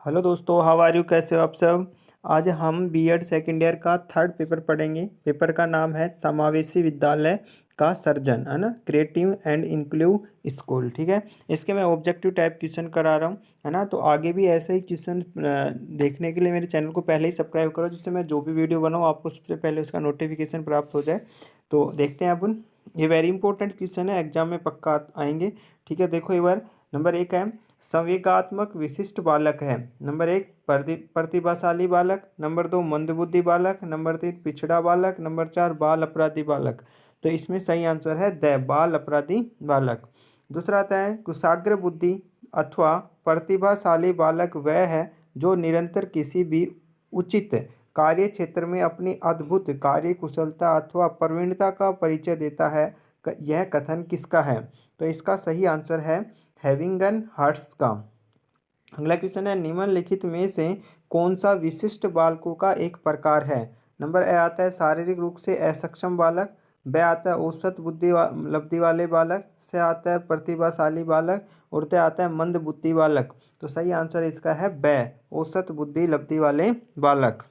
Hello दोस्तों, how are you? कैसे हो आप सब? आज हम बीएड सेकेंड ईयर का थर्ड पेपर पढ़ेंगे। पेपर का नाम है समावेशी विद्यालय का सर्जन, है ना, क्रिएटिव एंड इंक्लूसिव स्कूल। ठीक है, इसके मैं ऑब्जेक्टिव टाइप क्वेश्चन करा रहा हूँ, है ना। तो आगे भी ऐसे ही क्वेश्चन देखने के लिए मेरे चैनल को पहले ही सब्सक्राइब करो, जिससे मैं जो भी वीडियो बनाऊँ आपको सबसे पहले उसका नोटिफिकेशन प्राप्त हो जाए। तो देखते हैं अपन। ये वेरी इंपॉर्टेंट क्वेश्चन है, एग्जाम में पक्का आएंगे। ठीक है, देखो एक बार। नंबर 1 है संवेगात्मक विशिष्ट बालक है। नंबर 1 प्रतिभाशाली बालक, नंबर 2 मंदबुद्धि बालक, नंबर 3 पिछड़ा बालक, नंबर 4 बाल अपराधी बालक। तो इसमें सही आंसर है द बाल अपराधी बालक। दूसरा आता है कुशाग्र बुद्धि अथवा प्रतिभाशाली बालक वह है जो निरंतर किसी भी उचित कार्य क्षेत्र में अपनी अद्भुत कार्य कुशलता अथवा प्रवीणता का परिचय देता है। यह कथन किसका है? तो इसका सही आंसर है हैविंगन हर्ट्स का। अगला क्वेश्चन है निम्नलिखित में से कौन सा विशिष्ट बालकों का एक प्रकार है? नंबर ए आता है शारीरिक रूप से असक्षम बालक, बे आता है औसत बुद्धि लब्धि वाले बालक, से आता है प्रतिभाशाली बालक, और ते आता है मंद बुद्धि बालक। तो सही आंसर इसका है बे औसत बुद्धि लब्धि वाले बालक।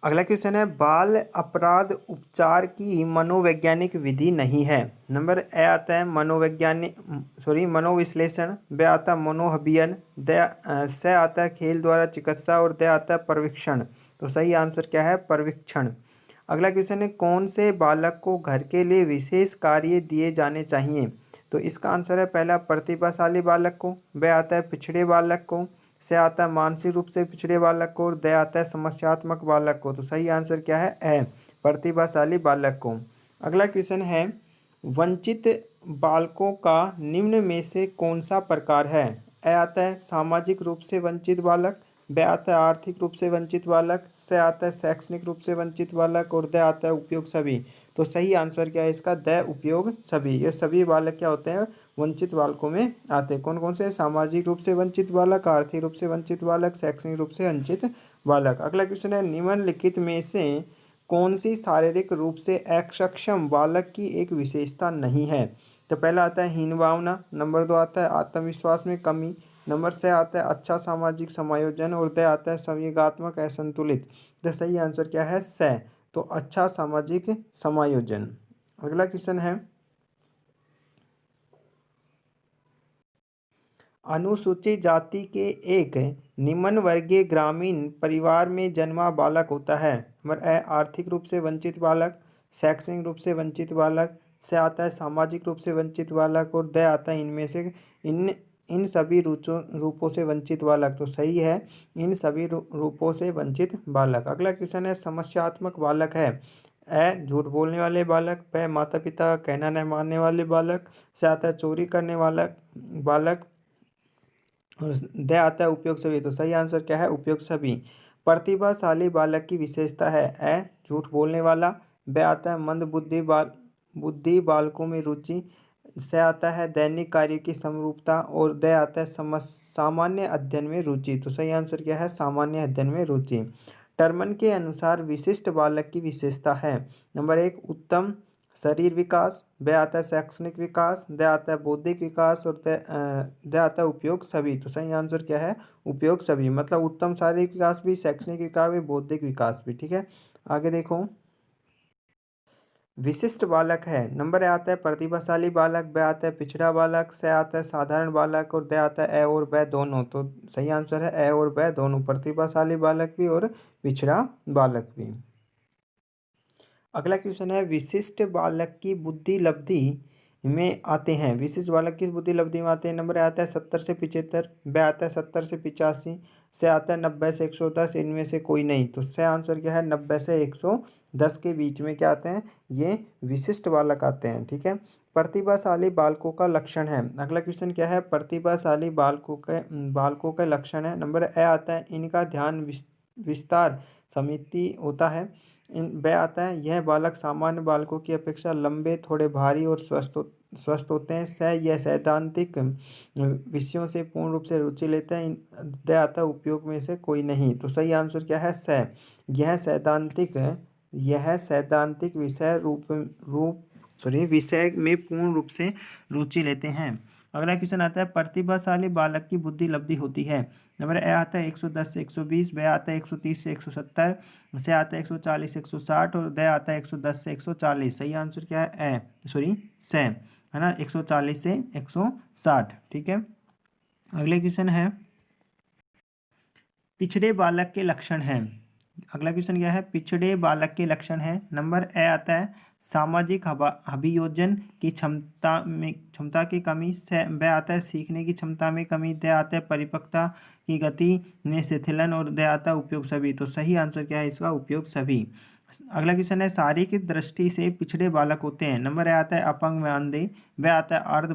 अगला क्वेश्चन है बाल अपराध उपचार की मनोवैज्ञानिक विधि नहीं है। नंबर ए आता है मनोविश्लेषण, बे आता है मनोअभियन, से आता है खेल द्वारा चिकित्सा, और दे आता है परीक्षण। तो सही आंसर क्या है? परीक्षण। अगला क्वेश्चन है कौन से बालक को घर के लिए विशेष कार्य दिए जाने चाहिए? तो इसका आंसर है पहला प्रतिभाशाली बालक को, बे आता है पिछड़े बालक को, से आता है मानसिक रूप से पिछड़े बालक को, और द आता है समस्यात्मक बालक को। तो सही आंसर क्या है? ए प्रतिभाशाली बालक को। अगला क्वेश्चन है वंचित बालकों का निम्न में से कौन सा प्रकार है? ए आता है सामाजिक रूप से वंचित बालक, बे आता है आर्थिक रूप से वंचित बालक, से आता है शैक्षणिक रूप से वंचित बालक, और द आता है उपयोग सभी। तो सही आंसर क्या है इसका? द उपयोग सभी। ये सभी बालक क्या होते हैं? वंचित बालकों में आते हैं। कौन कौन से? सामाजिक रूप से वंचित बालक, आर्थिक रूप से वंचित बालक, शैक्षणिक रूप से वंचित बालक। अगला क्वेश्चन है निम्नलिखित में से कौन सी शारीरिक रूप से अक्षम बालक की एक विशेषता नहीं है? तो पहला आता है हीन भावना, नंबर 2 आता है आत्मविश्वास में कमी, नंबर से आता है अच्छा सामाजिक समायोजन, और द आता है संवेगात्मक असंतुलित। तो सही आंसर क्या है? से तो अच्छा सामाजिक समायोजन। अगला क्वेश्चन है अनुसूचित जाति के एक निम्न वर्गीय ग्रामीण परिवार में जन्मा बालक होता है। नंबर ए आर्थिक रूप से वंचित बालक, शैक्षणिक रूप से वंचित बालक, से आता है सामाजिक रूप से वंचित बालक, और द आता है इनमें से इन इन सभी रूपों से वंचित बालक। तो सही है इन सभी रूपों से वंचित बालक। अगला क्वेश्चन है समस्यात्मक बालक है। ए झूठ बोलने वाले बालक, ब माता पिता का कहना न मानने वाले बालक, से आता है चोरी करने वाला बालक, और द आता है उपयोग सभी। तो सही आंसर क्या है? उपयोग सभी। प्रतिभाशाली बालक की विशेषता है ए झूठ बोलने वाला, ब आता है मंद बुद्धि बालकों में रुचि, से आता है दैनिक कार्य की समरूपता, और द आता है सामान्य अध्ययन में रुचि। तो सही आंसर क्या है? सामान्य अध्ययन में रुचि। टर्मन के अनुसार विशिष्ट बालक की विशेषता है। नंबर 1 उत्तम शरीर विकास, ब आता है शैक्षणिक विकास, द आता है बौद्धिक विकास, और द आता है उपयोग सभी। तो सही आंसर क्या है? उपयोग सभी। मतलब उत्तम शारीरिक विकास भी, शैक्षणिक विकास भी, बौद्धिक विकास भी। ठीक है, आगे देखो। विशिष्ट बालक है। नंबर आता है प्रतिभाशाली बालक, ब आता है पिछड़ा बालक, से आता है साधारण बालक, और द आता है ए और ब दोनों। तो सही आंसर है ए और ब दोनों, प्रतिभाशाली बालक भी और पिछड़ा बालक भी। अगला क्वेश्चन है विशिष्ट बालक की बुद्धि लब्धि में आते हैं। विशिष्ट बालक की बुद्धि लब्धि में आते हैं। नंबर आता है 70 से 75, ब आता है 70 से 85, से आता है 90 से 110, इनमें से कोई नहीं। तो से आंसर क्या है? 90 से 110 के बीच में क्या आते हैं? ये विशिष्ट बालक आते हैं। ठीक है, प्रतिभाशाली बालकों का लक्षण है। अगला क्वेश्चन क्या है? प्रतिभाशाली बालकों के लक्षण है। नंबर ए आता है इनका ध्यान विस्तार समिति होता है। इन ब आता है यह बालक सामान्य बालकों की अपेक्षा लंबे, थोड़े भारी और स्वस्थ होते हैं। यह सैद्धांतिक विषयों से पूर्ण रूप से रुचि लेते हैं। द आता है उपयोग में से कोई नहीं। तो सही आंसर क्या है? यह सैद्धांतिक विषय विषय में पूर्ण रूप से रुचि लेते हैं। अगला क्वेश्चन आता है प्रतिभाशाली बालक की बुद्धि लब्धि होती है। नंबर ए आता है 110 से 120, बी आता है 130 से 170, से आता है 140 से 160 और द आता है 110 से 140। सही आंसर क्या है? से है ना, 140 से 160। ठीक है। अगले क्वेश्चन है पिछड़े बालक के लक्षण हैं। अगला क्वेश्चन क्या है? पिछड़े बालक के लक्षण है। नंबर ए आता है सामाजिक अभियोजन की क्षमता की कमी। से ब आता है सीखने की क्षमता में कमी। द आता है परिपक्वता की गति में शिथिलन और द आता है उपयोग सभी। तो सही आंसर क्या है इसका? उपयोग सभी। अगला क्वेश्चन है शारीरिक दृष्टि से पिछड़े बालक होते हैं। नंबर ए आता है अपंग व अंधे, ब आता है अर्ध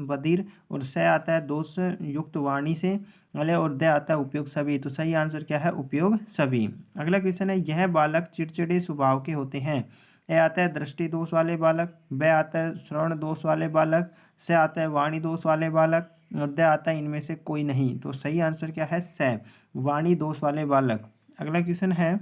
बधिर और से आता है दोष युक्त वाणी से वाले और द आता है उपयोग सभी। तो सही आंसर क्या है? उपयोग सभी। अगला क्वेश्चन है यह बालक चिड़चिड़े स्वभाव के होते हैं। ए आता है दृष्टि दोष वाले बालक, ब आता है श्रवण दोष वाले बालक, से आता है वाणी दोष वाले बालक और द आता है इनमें से कोई नहीं। तो सही आंसर क्या है? से वाणी दोष वाले बालक। अगला क्वेश्चन है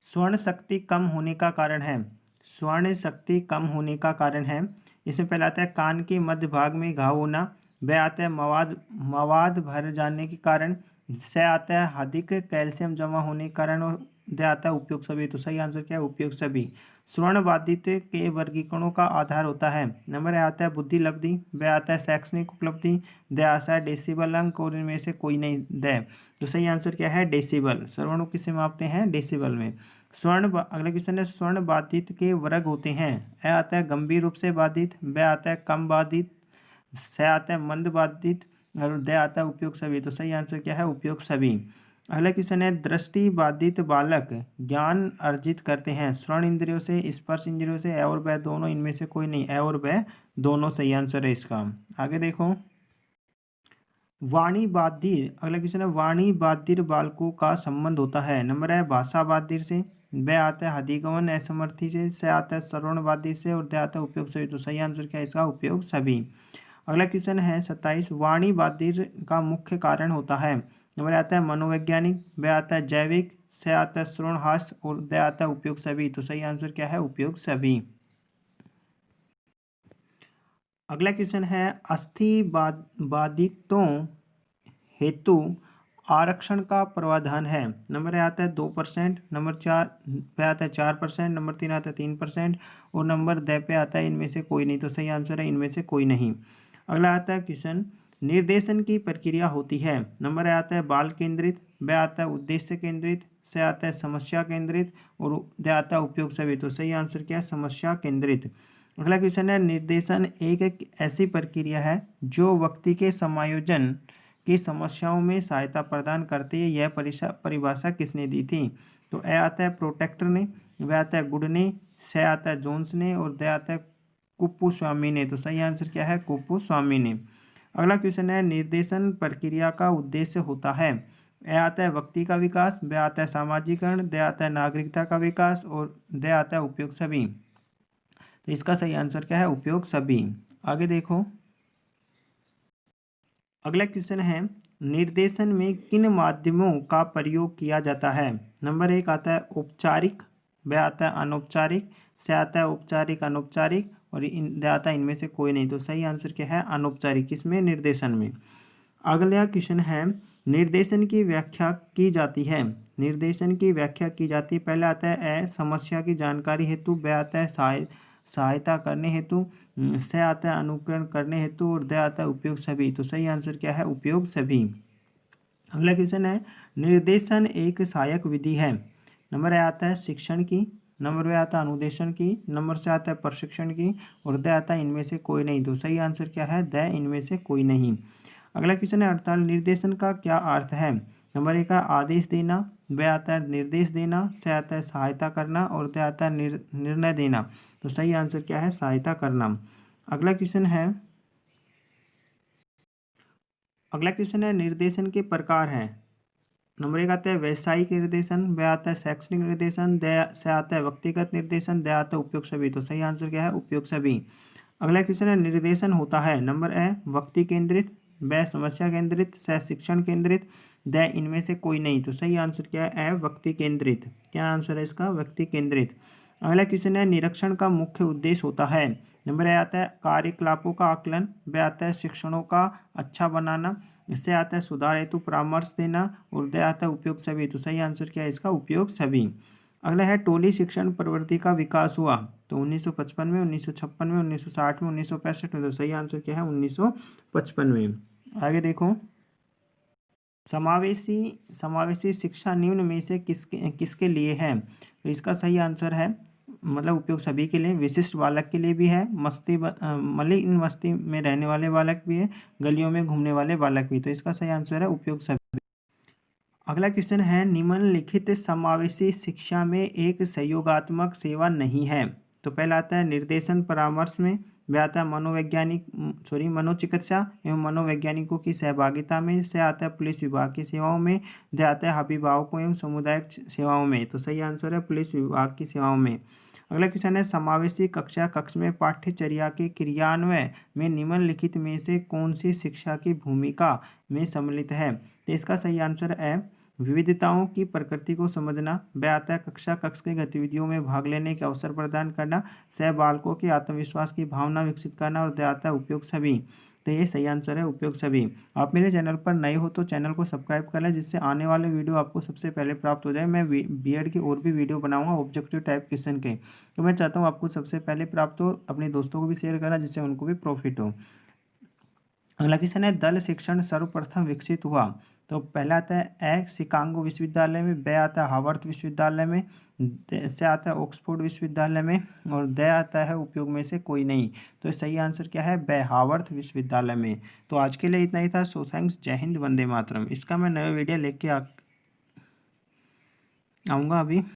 स्वर्ण शक्ति कम होने का कारण है। स्वर्ण शक्ति कम होने का कारण है। इसमें पहला आता है कान के मध्य भाग में घाव होना, ब आता है मवाद भर जाने के कारण, से आता है अधिक कैल्शियम जमा होने के कारण और द आता है उपयोग सभी। तो सही आंसर क्या है? उपयोग सभी। स्वर्ण बाधित के वर्गीकरणों का आधार होता है। नंबर ए आता है बुद्धि लब्धि, ब आता है शैक्षणिक उपलब्धि, द आता है डेसिबल अंक और इनमें से कोई नहीं। द तो सही आंसर क्या है? डेसिबल। श्रवण किससे मापते हैं? डेसिबल में। अगला क्वेश्चन है स्वर्ण बाधित के वर्ग होते हैं। ए आता है गंभीर रूप से बाधित, ब आता है कम बाधित, से आता है मंद बाधित और द आता है उपयोग सभी। तो सही आंसर क्या है? उपयोग सभी। अगला क्वेश्चन है दृष्टि बाधित बालक ज्ञान अर्जित करते हैं श्रवण इंद्रियों से, स्पर्श इंद्रियों से, ए और ब दोनों, इनमें से कोई नहीं। ए और ब दोनों सही आंसर है इसका। आगे देखो वाणी बाधिर। अगला क्वेश्चन है वाणी बाधिर बालकों का संबंध होता है। नंबर है भाषा बाधिर से, ब आता है अधिगमन असमर्थी से आता है श्रवण बाधिर से और द आता है उपयोग सभी। तो सही आंसर क्या है इसका? उपयोग सभी। अगला क्वेश्चन है 27 वाणी बाधिर का मुख्य कारण होता है। नंबर आता है मनोवैज्ञानिक, ब आता है जैविक, से आता है श्रवण हास और द आता है उपयोग सभी। तो सही आंसर क्या है? उपयोग सभी। अगला क्वेश्चन है अस्थि बाधितों हेतु आरक्षण का प्रावधान है। नंबर आता है 2%, नंबर 4 पे आता है 4%, नंबर 3 आता है 3% और नंबर द पे आता है इनमें से कोई नहीं। तो सही आंसर है इनमें से कोई नहीं। अगला आता है क्वेश्चन निर्देशन की प्रक्रिया होती है। नंबर आता है बाल केंद्रित, ब आता है उद्देश्य केंद्रित, से आता है समस्या केंद्रित और द आता है उपयोग सभी। तो सही आंसर क्या है? समस्या केंद्रित। अगला क्वेश्चन है निर्देशन एक ऐसी प्रक्रिया है जो व्यक्ति के समायोजन की समस्याओं में सहायता प्रदान करती है। यह परिभाषा किसने दी थी? तो ए आता है प्रोटेक्टर ने, व आता है गुड ने, से आता है जोन्स ने और द आता है कुप्पुस्वामी ने। तो सही आंसर क्या है? कुप्पुस्वामी ने। अगला क्वेश्चन है निर्देशन प्रक्रिया का उद्देश्य होता है। ए आता है व्यक्ति का विकास, ब आता है सामाजिकरण, द आता है नागरिकता का विकास और द आता है उपयोग सभी। तो इसका सही आंसर क्या है? उपयोग सभी। आगे देखो अगला क्वेश्चन है निर्देशन में किन माध्यमों का प्रयोग किया जाता है। नंबर 1 आता है औपचारिक, ब आता है अनौपचारिक, से आता है औपचारिक अनौपचारिक और द आता है इनमें से कोई नहीं। तो सही आंसर क्या है? अनौपचारिक। किसमें? निर्देशन में। अगला क्वेश्चन है निर्देशन की व्याख्या की जाती है। निर्देशन की व्याख्या की जाती है। पहले आता है समस्या की जानकारी हेतु, ब आता है सहायता करने हेतु, से आता है अनुकरण करने हेतु और द आता है उपयोग सभी। तो सही आंसर क्या है? उपयोग सभी। अगला क्वेश्चन है निर्देशन एक सहायक विधि है। नंबर आता है शिक्षण की, नंबर आता है अनुदेशन की, नंबर से आता है प्रशिक्षण की और द आता है इनमें से कोई नहीं। तो सही आंसर क्या है? द इनमें से कोई नहीं। अगला क्वेश्चन है 48 निर्देशन का क्या अर्थ है। नंबर 1 का आदेश देना, ब आता है निर्देश देना, से आता है सहायता करना और द आता है निर्णय देना। तो सही आंसर क्या है? सहायता करना। अगला क्वेश्चन है निर्देशन के प्रकार हैं। नंबर 1 आता है व्यवसायिक निर्देशन, ब आता है शैक्षणिक निर्देशन, द से आता है व्यक्तिगत निर्देशन, द आता है उपयोग सभी। तो सही आंसर क्या है? उपयोग सभी। अगला क्वेश्चन है निर्देशन होता है। नंबर ए व्यक्ति केंद्रित, ब समस्या केंद्रित, से शिक्षण केंद्रित, द इनमें से कोई नहीं। तो सही आंसर क्या है? ए व्यक्ति केंद्रित। क्या आंसर है इसका? व्यक्ति केंद्रित। अगला क्वेश्चन है निरीक्षण का मुख्य उद्देश्य होता है। नंबर ए आता है कार्यकलापों का आकलन, बे आता है शिक्षणों का अच्छा बनाना, इससे आता है सुधार हेतु परामर्श देना, और दे आता है उपयोग सभी। तो सही आंसर क्या है इसका, उपयोग सभी। अगला है टोली शिक्षण प्रवृत्ति का विकास हुआ तो 1955 में, 1956 में, 1960 में, 1965 में। तो सही आंसर क्या है 1955 में। आगे देखो, समावेशी समावेशी शिक्षा निम्न में से किसके किसके लिए है। तो इसका सही आंसर है मतलब उपयोग सभी के लिए, विशिष्ट बालक के लिए भी है, मलिन मस्ती में रहने वाले बालक भी है, गलियों में घूमने वाले बालक भी। तो इसका सही आंसर है उपयोग सभी। अगला क्वेश्चन है निम्नलिखित समावेशी शिक्षा में एक सहयोगात्मक सेवा नहीं है। तो पहला आता है निर्देशन परामर्श में, वह आता है मनोचिकित्सा एवं मनोवैज्ञानिकों की सहभागिता में, से आता है पुलिस विभाग की सेवाओं में, दे आता है अभिभावकों एवं सामुदायिक सेवाओं में। तो सही आंसर है पुलिस विभाग की सेवाओं में। अगला क्वेश्चन है समावेशी कक्षा कक्ष में पाठ्यचर्या के क्रियान्वयन में निम्नलिखित में से कौन सी शिक्षा की भूमिका में सम्मिलित है। तो इसका सही आंसर है विविधताओं की प्रकृति को समझना, वह आता है कक्षा कक्ष की गतिविधियों में भाग लेने के अवसर प्रदान करना, सह बालकों के आत्मविश्वास की भावना विकसित करना, और दे आता है उपयोग सभी। तो ये सही आंसर है उपयोग सभी। आप मेरे चैनल पर नए हो तो चैनल को सब्सक्राइब कर लें, जिससे आने वाले वीडियो आपको सबसे पहले प्राप्त हो जाए। मैं बीएड की और भी वीडियो बनाऊंगा ऑब्जेक्टिव टाइप क्वेश्चन के, तो मैं चाहता हूँ आपको सबसे पहले प्राप्त हो, अपने दोस्तों को भी शेयर करना जिससे उनको भी प्रॉफिट हो। अगला क्वेश्चन है दल शिक्षण सर्वप्रथम विकसित हुआ। तो पहला आता है ए शिकागो विश्वविद्यालय में, बे आता है हार्वर्ड विश्वविद्यालय में, से आता है ऑक्सफोर्ड विश्वविद्यालय में, और दे आता है उपयोग में से कोई नहीं। तो सही आंसर क्या है, बे हार्वर्ड विश्वविद्यालय में। तो आज के लिए इतना ही था। सो थैंक्स, जय हिंद, वंदे मातरम। इसका मैं नया वीडियो लेके आऊँगा अभी।